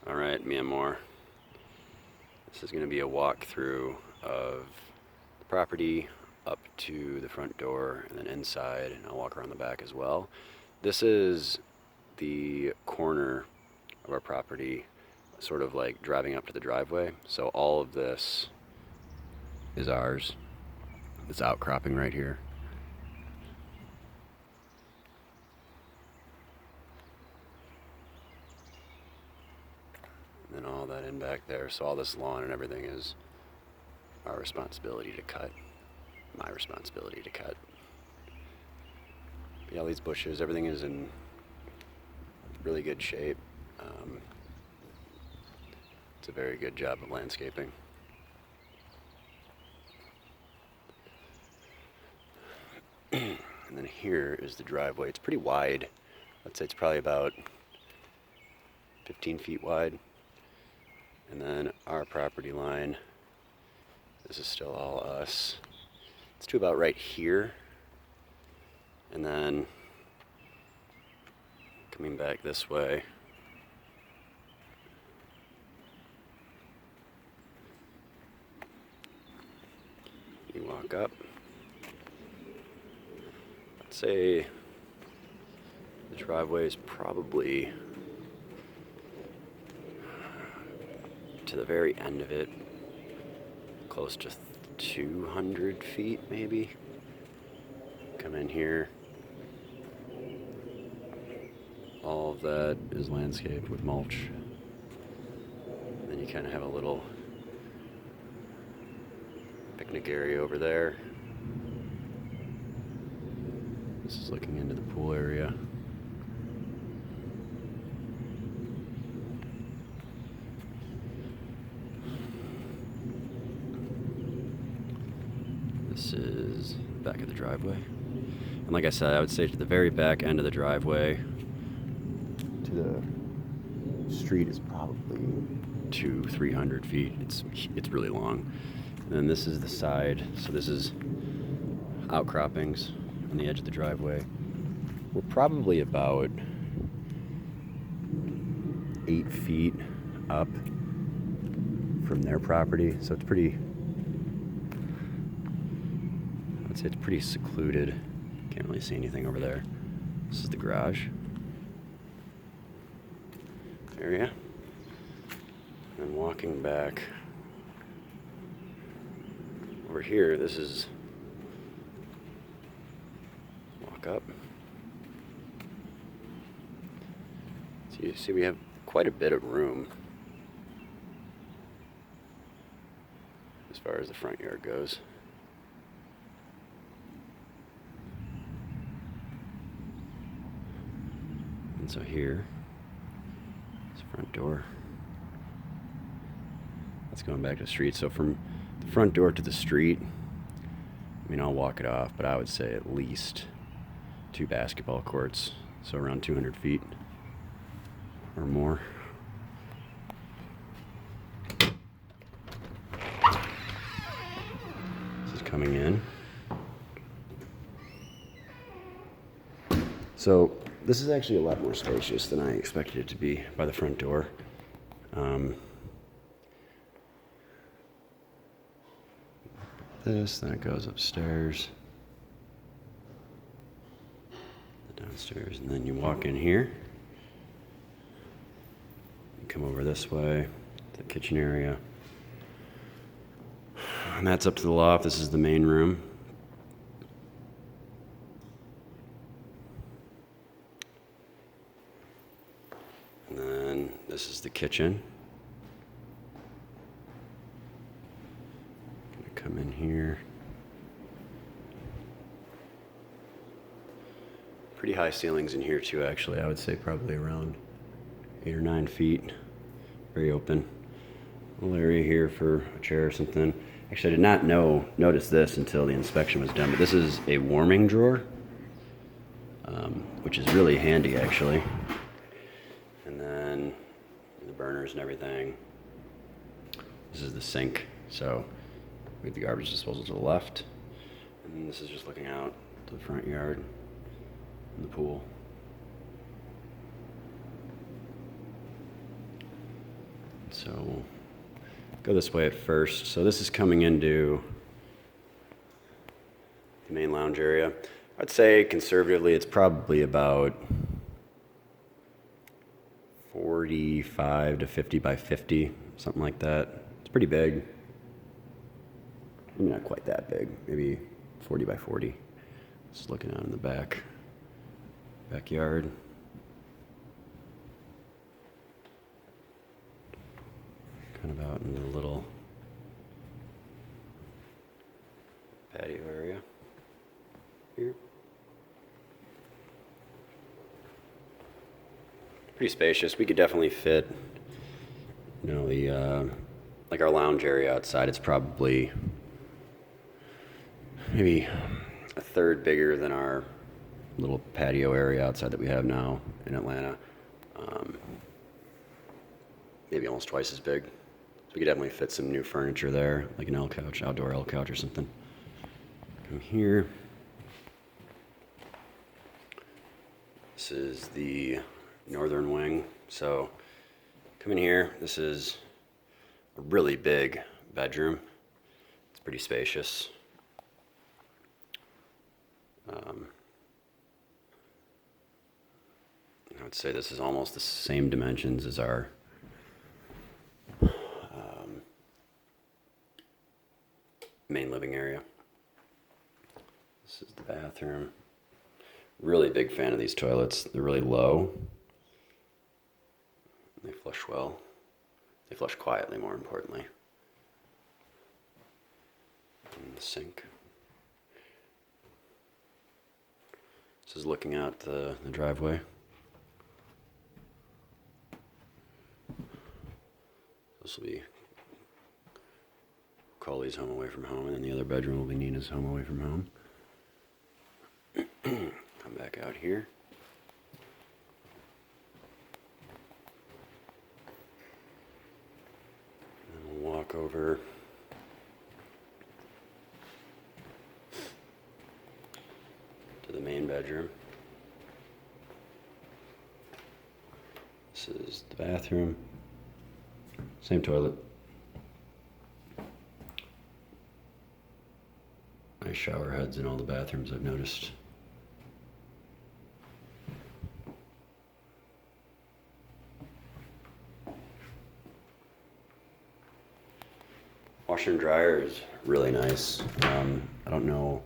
Alright, me and more. This is going to be a walkthrough of the property up to the front door and then inside, and I'll walk around the back as well. This is the corner of our property, sort of like driving up to the driveway. So all of this is ours. This outcropping right here. And all that in back there. So all this lawn and everything is our responsibility to cut. My responsibility to cut. But yeah, all these bushes, everything is in really good shape. It's a very good job of landscaping. And then here is the driveway. It's pretty wide. I'd say it's probably about 15 feet wide. And then our property line, this is still all us. It's to about right here. And then coming back this way, you walk up. I'd say the driveway is probably to the very end of it, close to 200 feet maybe. Come in here. All of that is landscaped with mulch. And then you kind of have a little picnic area over there. This is looking into the pool area. This is the back of the driveway. And like I said, I would say to the very back end of the driveway, to the street is probably 200-300 feet. It's really long. And then this is the side. So this is outcroppings on the edge of the driveway. We're probably about 8 feet up from their property. So it's pretty, I'd say it's pretty secluded. Can't really see anything over there. This is the garage area. And walking back over here, this is walk up. So you see we have quite a bit of room as far as the front yard goes. And so here is the front door. That's going back to the street. So from the front door to the street, I mean, I'll walk it off, but I would say at least 2 basketball courts. So around 200 feet or more. This is coming in. So this is actually a lot more spacious than I expected it to be by the front door. Then it goes upstairs, downstairs, and then you walk in here. You come over this way, the kitchen area. And that's up to the loft. This is the main room. And then this is the kitchen. Gonna come in here. Pretty high ceilings in here too, actually. I would say probably around 8 or 9 feet. Very open. Little area here for a chair or something. Actually, I did not notice this until the inspection was done, but this is a warming drawer, which is really handy, actually. And then the burners and everything. This is the sink, so we have the garbage disposal to the left. And then this is just looking out to the front yard and the pool. So we'll go this way at first. So this is coming into the main lounge area. I'd say conservatively it's probably about 45 to 50 by 50, something like that. It's pretty big. Maybe not quite that big, maybe 40 by 40. Just looking out in the backyard. Kind of out in the little patio area here. Pretty spacious. We could definitely fit, you know, the like our lounge area outside. It's probably maybe a third bigger than our little patio area outside that we have now in Atlanta. Maybe almost twice as big. So we could definitely fit some new furniture there, like an L couch, outdoor L couch or something. Come here. This is the northern wing. So come in here. This is a really big bedroom. It's pretty spacious. I would say this is almost the same dimensions as our main living area. This is the bathroom. Really big fan of these toilets. They're really low. They flush well. They flush quietly, more importantly. And the sink. This is looking out the driveway. This will be Karolich's home away from home, and then the other bedroom will be Nina's home away from home. Come back out here. And we'll walk over to the main bedroom. This is the bathroom. Same toilet. Nice shower heads in all the bathrooms, I've noticed. Washer and dryer is really nice. I don't know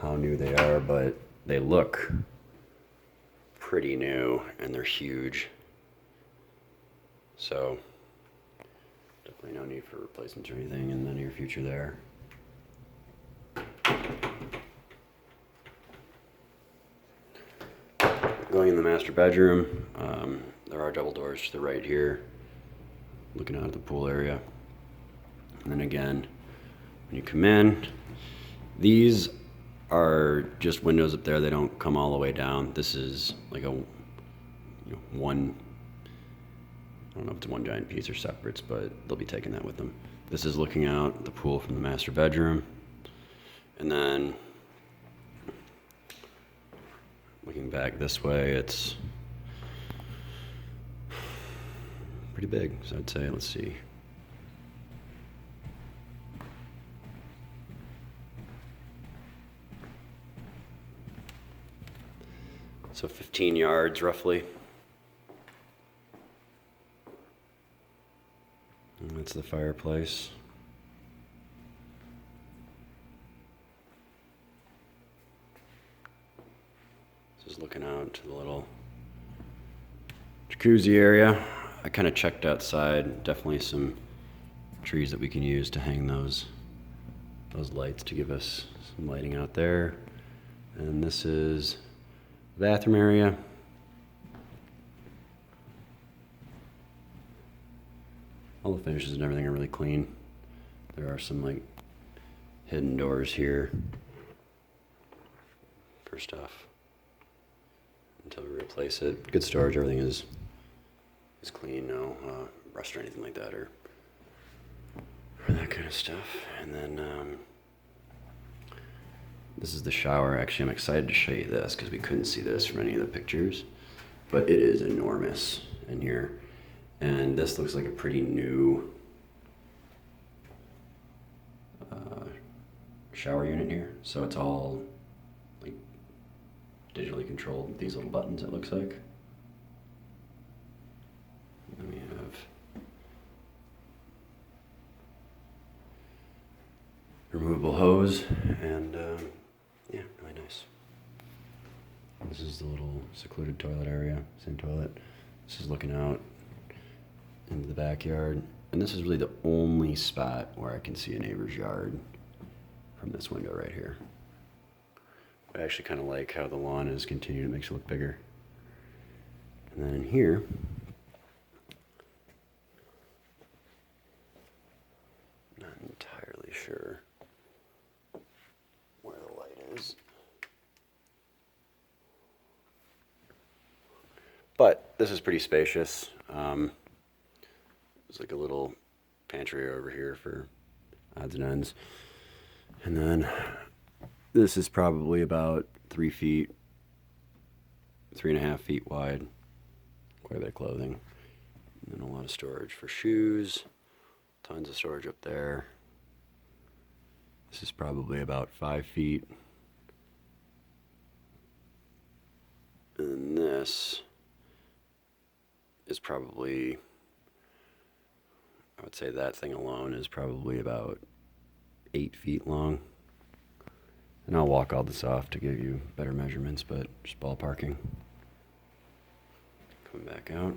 how new they are, but they look pretty new and they're huge. So definitely no need for replacements or anything in the near future there. Going in the master bedroom, there are double doors to the right here, looking out at the pool area. And then again, when you come in, these are just windows up there. They don't come all the way down. This is like a one, I don't know if it's one giant piece or separates, but they'll be taking that with them. This is looking out at the pool from the master bedroom. And then looking back this way, it's pretty big. So I'd say, let's see. So 15 yards roughly. And that's the fireplace. This is looking out to the little jacuzzi area. I kind of checked outside. Definitely some trees that we can use to hang those lights to give us some lighting out there. And this is the bathroom area. All the finishes and everything are really clean. There are some like hidden doors here for stuff until we replace it. Good storage. Everything is clean. No rust or anything like that, or that kind of stuff. And then this is the shower. Actually, I'm excited to show you this because we couldn't see this from any of the pictures, but it is enormous in here. And this looks like a pretty new shower unit here. So it's all like digitally controlled with these little buttons, it looks like. Then we have removable hose, and yeah, really nice. This is the little secluded toilet area, same toilet. This is looking out into the backyard, and this is really the only spot where I can see a neighbor's yard from this window right here. I actually kind of like how the lawn is continued, it makes it look bigger. And then in here, not entirely sure where the light is. But this is pretty spacious. There's like a little pantry over here for odds and ends. And then this is probably about 3 feet, 3.5 feet wide. Quite a bit of clothing. And then a lot of storage for shoes. Tons of storage up there. This is probably about 5 feet. And this is probably, I would say that thing alone is probably about 8 feet long. And I'll walk all this off to give you better measurements, but just ballparking. Coming back out.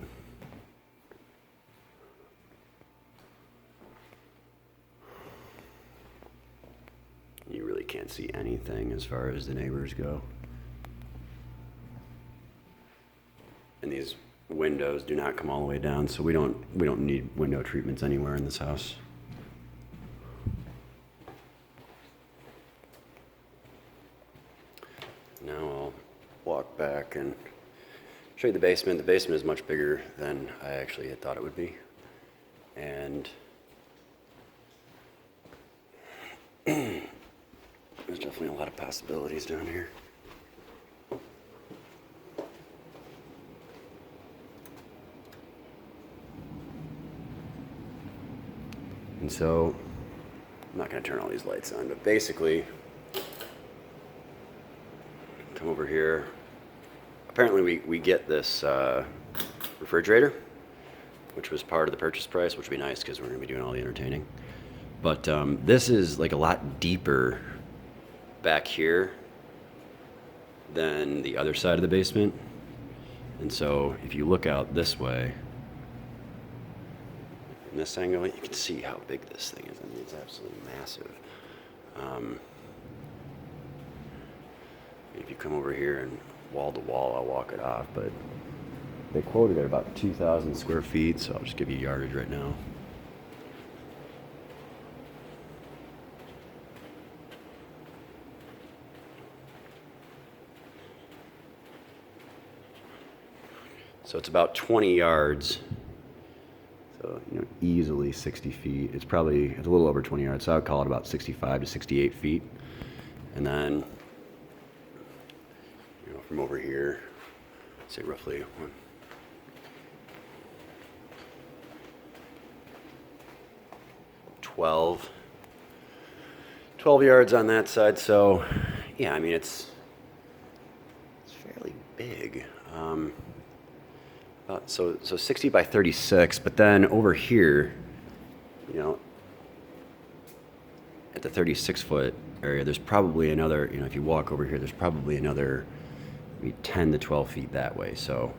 You really can't see anything as far as the neighbors go. And these windows do not come all the way down, so we don't need window treatments anywhere in this house. Now I'll walk back and show you the basement. The basement is much bigger than I actually had thought it would be. And there's definitely a lot of possibilities down here. And so, I'm not going to turn all these lights on, but basically, come over here. Apparently we get this refrigerator, which was part of the purchase price, which would be nice because we're going to be doing all the entertaining. But this is like a lot deeper back here than the other side of the basement. And so if you look out this way, from this angle, you can see how big this thing is. I mean, it's absolutely massive. If you come over here and wall to wall, I'll walk it off, but they quoted at about 2,000 square feet, so I'll just give you yardage right now. So it's about 20 yards. So, easily 60 feet. It's a little over 20 yards, so I would call it about 65 to 68 feet. And then, from over here, say roughly 12 yards on that side. So, yeah, I mean, it's fairly big. So 60 by 36, but then over here, at the 36-foot area, there's probably another, if you walk over here, there's probably another maybe 10 to 12 feet that way. So,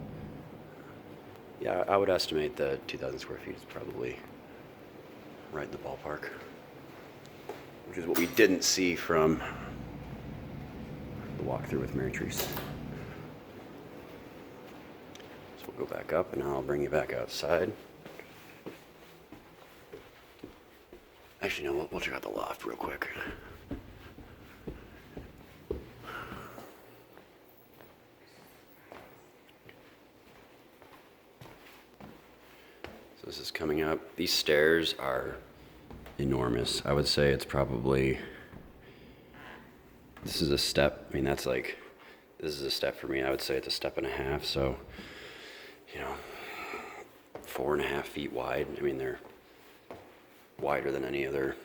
yeah, I would estimate that 2,000 square feet is probably right in the ballpark, which is what we didn't see from the walkthrough with Mary Treese. Go back up, and I'll bring you back outside. Actually, no, we'll check out the loft real quick. So this is coming up. These stairs are enormous. I would say it's probably, this is a step. I mean, this is a step for me. I would say it's a step and a half. So, 4.5 feet wide. I mean, they're wider than any other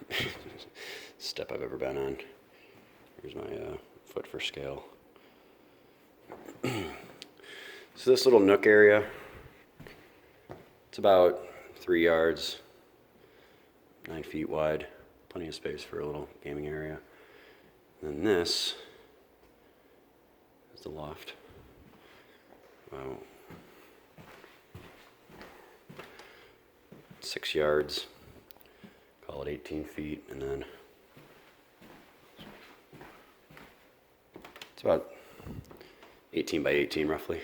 step I've ever been on. Here's my foot for scale. So this little nook area, it's about 3 yards, 9 feet wide, plenty of space for a little gaming area. And then this is the loft. Wow. 6 yards, call it 18 feet, and then it's about 18 by 18 roughly.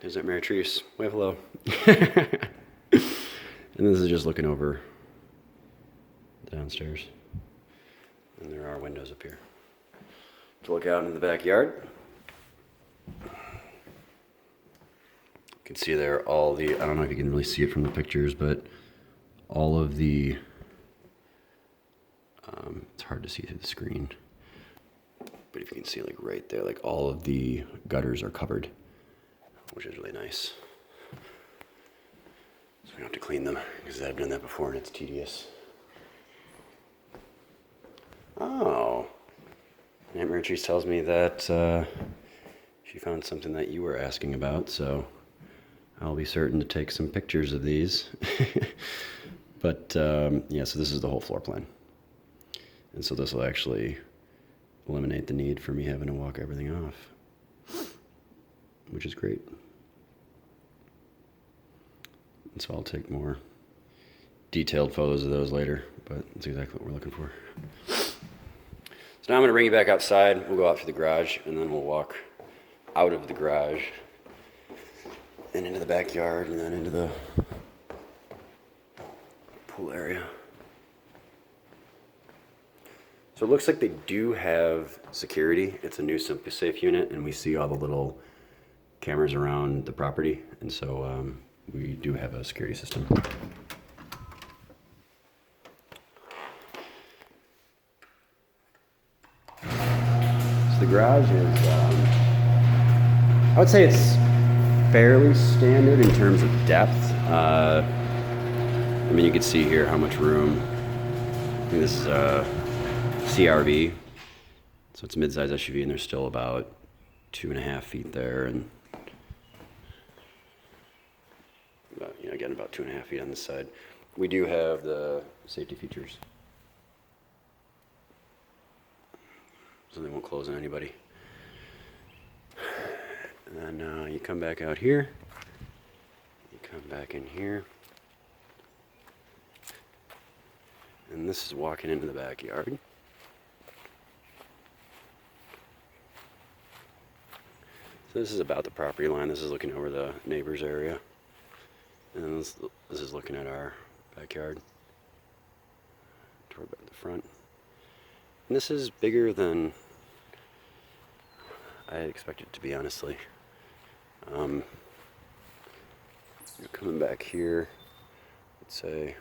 There's that Mertz. Wave hello. And this is just looking over downstairs. And there are windows up here to look out into the backyard. You can see there all the, I don't know if you can really see it from the pictures, but all of the, it's hard to see through the screen, but if you can see like right there, like all of the gutters are covered, which is really nice. So we don't have to clean them, because I've done that before and it's tedious. Oh, Aunt Mertz tells me that she found something that you were asking about, so I'll be certain to take some pictures of these. But yeah, so this is the whole floor plan. And so this will actually eliminate the need for me having to walk everything off, which is great. And so I'll take more detailed photos of those later, but that's exactly what we're looking for. So now I'm going to bring you back outside. We'll go out through the garage, and then we'll walk out of the garage and into the backyard, and then into the pool area. So it looks like they do have security. It's a new SimpliSafe unit, and we see all the little cameras around the property, and so we do have a security system. So the garage is, I would say it's fairly standard in terms of depth. I mean, you can see here how much room. I think this is a CRV, so it's a mid-size SUV, and there's still about 2.5 feet there, and about, you know, again, about 2.5 feet on this side. We do have the safety features, so they won't close on anybody. And then you come back out here, you come back in here, and this is walking into the backyard. So this is about the property line. This is looking over the neighbor's area, and this is looking at our backyard toward the front. And this is bigger than I had expected it to be, honestly. You're coming back here, let's say,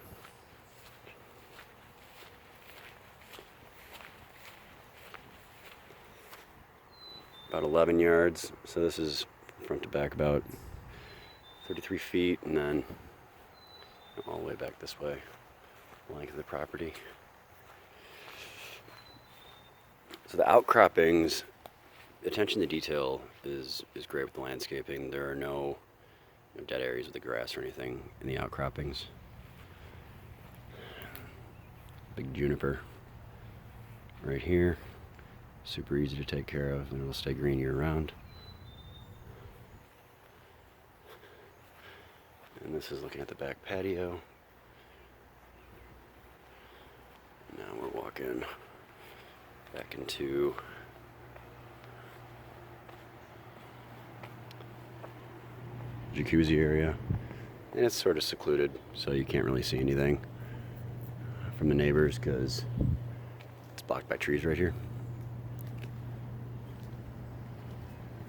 about 11 yards. So this is front to back about 33 feet, and then all the way back this way, the length of the property. So the outcroppings, attention to detail is great with the landscaping. There are no dead areas with the grass or anything in the outcroppings. Big juniper right here, super easy to take care of, and it'll stay green year round. And this is looking at the back patio. Now we're walking back into jacuzzi area, and it's sort of secluded, so you can't really see anything from the neighbors because it's blocked by trees right here.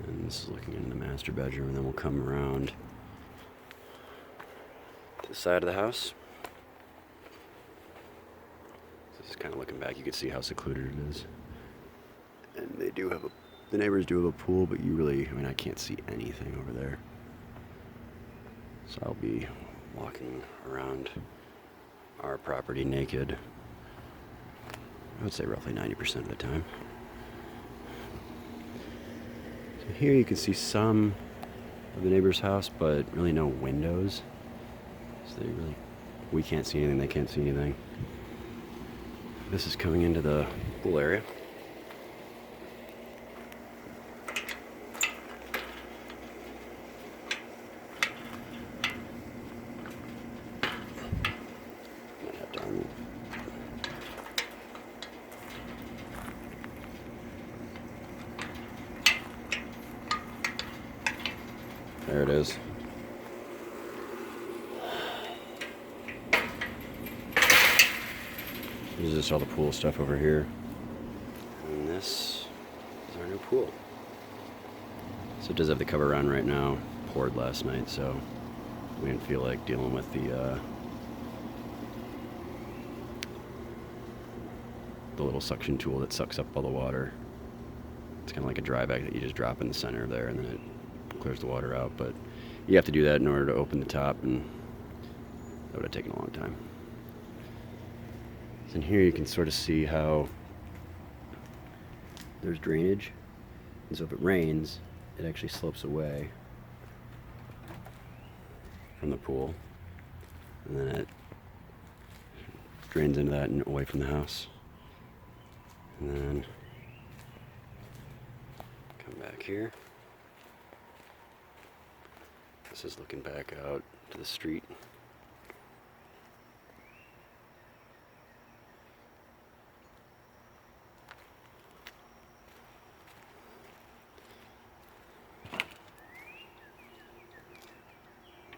And this is looking into the master bedroom, and then we'll come around to the side of the house. This is kind of looking back. You can see how secluded it is, and they do have the neighbors do have a pool, but you really, I mean, I can't see anything over there. So I'll be walking around our property naked, I would say roughly 90% of the time. So here you can see some of the neighbor's house, but really no windows. So we can't see anything, they can't see anything. This is coming into the pool area. There it is. This is just all the pool stuff over here. And this is our new pool. So it does have the cover on right now. Poured last night, so we didn't feel like dealing with the little suction tool that sucks up all the water. It's kind of like a dry bag that you just drop in the center there, and then it clears the water out. But you have to do that in order to open the top, and that would have taken a long time. So in here you can sort of see how there's drainage, and so if it rains, it actually slopes away from the pool, and then it drains into that and away from the house. And then come back here. This is looking back out to the street.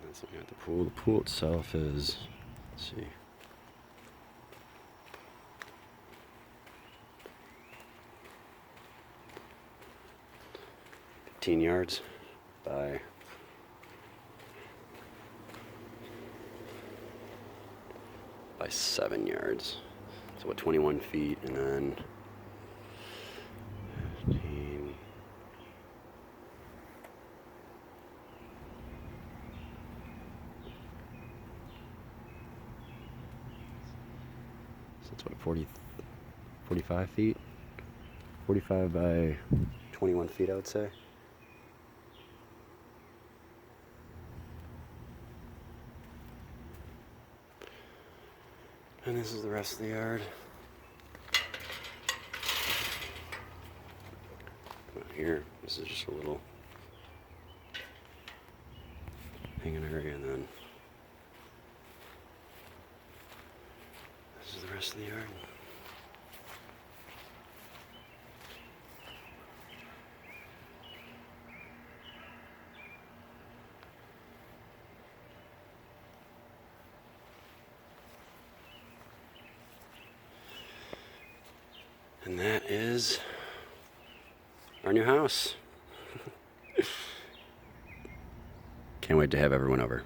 That's looking at the pool. The pool itself is, let's see, 15 yards by 7 yards. So what, 21 feet, and then 15. So that's what, 45 feet? 45 by 21 feet, I would say. And this is the rest of the yard. Here, this is just a little hanging area, and then this is the rest of the yard. And that is our new house. Can't wait to have everyone over.